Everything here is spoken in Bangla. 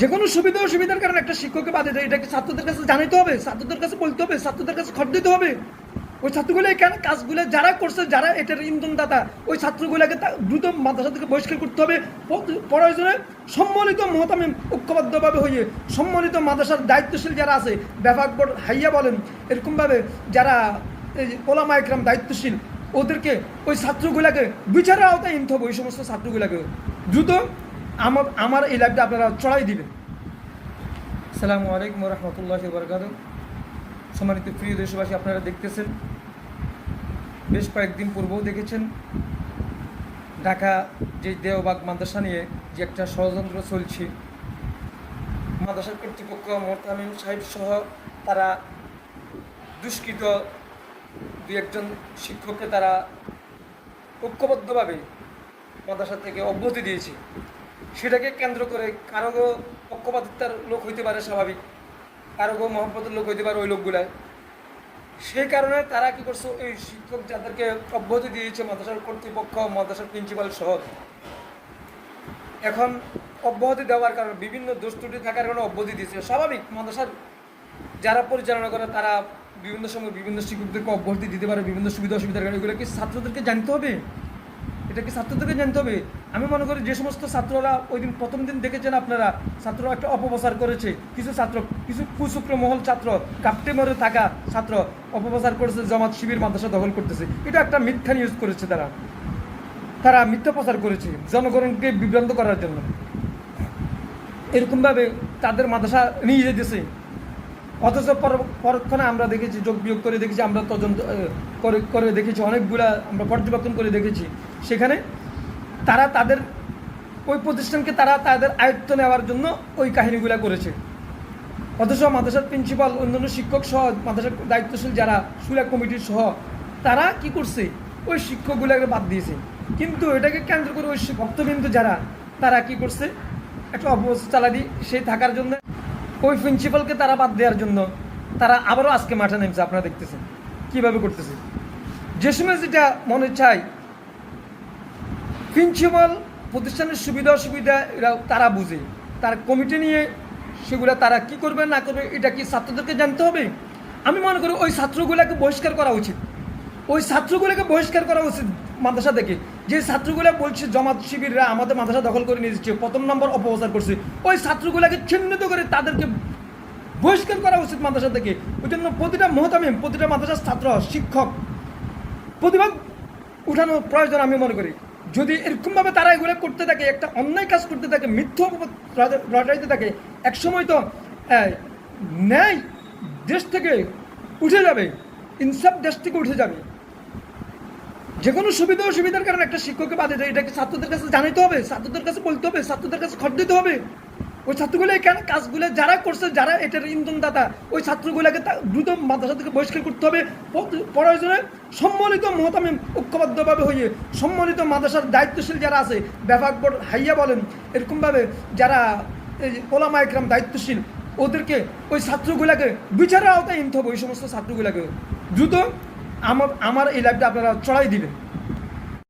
যে কোনো সুবিধা অসুবিধার কারণে একটা শিক্ষককে বাদে দেয়, এটাকে ছাত্রদের কাছে জানাতে হবে, ছাত্রদের কাছে বলতে হবে, ছাত্রদের কাছে খড় দিতে হবে। ওই ছাত্রগুলো এখানে কাজগুলো যারা করছে, যারা এটার ইন্ধনদাতা, ওই ছাত্রগুলোকে দ্রুত মাদ্রাসা থেকে বহিষ্কার করতে হবে। প্রয়োজনে সম্মানিত মোহতামিম ঐক্যবদ্ধভাবে হয়ে সম্মানিত মাদ্রাসার দায়িত্বশীল যারা আছে, ব্যাপক বোর্ড হাইয়া বলেন, এরকমভাবে যারা ওলামা একরাম দায়িত্বশীল, ওদেরকে ওই ছাত্রগুলোকে বিচারের আওতায় আনতে হবে। ওই সমস্ত ছাত্রগুলোকে দ্রুত আমার এই লাইভটা আপনারা চড়াই দিবেন। আসসালামু আলাইকুম রহমতুল্লাহি ওয়া বারাকাতুহু। সম্মানিত প্রিয় দেশবাসী, আপনারা দেখতেছেন, বেশ কয়েকদিন পূর্বেও দেখেছেন ঢাকা যে দেওবাগ মাদ্রাসা নিয়ে যে একটা ষড়যন্ত্র চলছে, মাদ্রাসার কর্তৃপক্ষ মোহতামিম সাহেব সহ তারা দুষ্কৃত দু একজন শিক্ষককে তারা ঐক্যবদ্ধভাবে মাদ্রাসা থেকে অব্যাহতি দিয়েছে। সেটাকে কেন্দ্র করে কারো পক্ষপাতিত্বের লোক হইতে পারে স্বাভাবিক, কারো মহব্বতের লোক হইতে পারে ওই লোকগুলায়। সেই কারণে তারা কী করছে, ওই শিক্ষক যাদেরকে অব্যাহতি দিয়েছে মাদ্রাসার কর্তৃপক্ষ, মাদ্রাসার প্রিন্সিপাল সহ, এখন অব্যাহতি দেওয়ার কারণে বিভিন্ন দোষ ত্রুটি থাকার কারণে অব্যাহতি দিয়েছে। স্বাভাবিক, মাদ্রাসার যারা পরিচালনা করে তারা বিভিন্ন সময় বিভিন্ন শিক্ষকদেরকে অব্যাহতি দিতে পারে বিভিন্ন সুবিধা অসুবিধার কারণে। এগুলো কি ছাত্রদেরকে জানতে হবে? এটা কি ছাত্রদেরকে জানতে হবে? আমি মনে করি যে সমস্ত ছাত্ররা ওই দিন প্রথম দিন দেখেছেন আপনারা, ছাত্ররা একটা অপপ্রচার করেছে, কিছু কুচক্র মহল ছাত্র, কাপটে মরে থাকা ছাত্র অপপ্রচার করেছে, জামাত শিবির মাদ্রাসা দখল করতেছে। এটা একটা মিথ্যা নিউজ করেছে, তারা মিথ্যা প্রচার করেছে জনগণকে বিভ্রান্ত করার জন্য। এরকমভাবে তাদের মাদ্রাসা নিয়ে যেতেছে, অথচ পরক্ষণে আমরা দেখেছি, যোগ বিয়োগ করে দেখেছি, আমরা তদন্ত করে দেখেছি, অনেকগুলা আমরা পর্যবেক্ষণ করে দেখেছি, সেখানে তারা তাদের ওই প্রতিষ্ঠানকে তারা তাদের আয়ত্ত নেওয়ার জন্য ওই কাহিনীগুলো করেছে। অথচ মাদ্রাসার প্রিন্সিপাল, অন্যান্য শিক্ষক সহ মাদ্রাসার দায়িত্বশীল যারা সুরা কমিটির সহ, তারা কি করছে, ওই শিক্ষকগুলোকে বাদ দিয়েছে। কিন্তু এটাকে কেন্দ্র করে ওই ভক্তবিন্দু যারা, তারা কি করছে, একটা অপপ্রচার চালাদি সেই থাকার জন্য ওই প্রিন্সিপালকে তারা বাদ দেওয়ার জন্য তারা আবারও আজকে মাঠে নেমেছে। আপনারা দেখতেছেন কীভাবে করতেছে। যে সময় যেটা মনে চায়, প্রিন্সিপাল প্রতিষ্ঠানের সুবিধা অসুবিধা এরা তারা বুঝে, তার কমিটি নিয়ে সেগুলো তারা কি করবে না করবে এটা কি ছাত্রদেরকে জানতে হবে? আমি মনে করি ওই ছাত্রগুলোকে বহিষ্কার করা উচিত, ওই ছাত্রগুলোকে বহিষ্কার করা উচিত মাদ্রাসা থেকে। যে ছাত্রগুলো বলছে জামাত শিবিররা আমাদের মাদ্রাসা দখল করে নিয়ে যাচ্ছে, প্রথম নম্বর অপপ্রচার করছে, ওই ছাত্রগুলোকে চিহ্নিত করে তাদেরকে বহিষ্কার করা উচিত মাদ্রাসা থেকে। ওই জন্য প্রতিটা মোহতামিম, প্রতিটা মাদ্রাসার ছাত্র শিক্ষক প্রতিবাদ উঠানো প্রয়োজন আমি মনে করি। যদি এরকমভাবে তারা এগুলো করতে থাকে, একটা অন্যায় কাজ করতে থাকে, মিথ্যা রটাইতে থাকে, একসময় তো ন্যায় দেশ থেকে উঠে যাবে, ইনসাফ দেশ থেকে উঠে যাবে। যে কোনো সুবিধা অসুবিধার কারণে একটা শিক্ষককে বাদে দেয়, এটাকে ছাত্রদের কাছে জানাতে হবে, ছাত্রদের কাছে বলতে হবে, ছাত্রদের কাছে খড় দিতে হবে। ওই ছাত্রগুলো এখানে কাজগুলো যারা করছে, যারা এটার ইন্ধনদাতা, ওই ছাত্রগুলোকে দ্রুত মাদ্রাসা থেকে বহিষ্কার করতে হবে। প্রয়োজনে সম্মানিত মোহতামিম ঐক্যবদ্ধভাবে হয়ে সম্মানিত মাদ্রাসার দায়িত্বশীল যারা আছে, ব্যাপক বোর্ড হাইয়া বলেন, এরকমভাবে যারা ওলামা একরাম দায়িত্বশীল, ওদেরকে ওই ছাত্রগুলোকে বিচারের আওতায় আনতে হবে। ওই সমস্ত ছাত্রগুলোকে দ্রুত আমার এই লাইভটা আপনারা চড়াই দিবেন।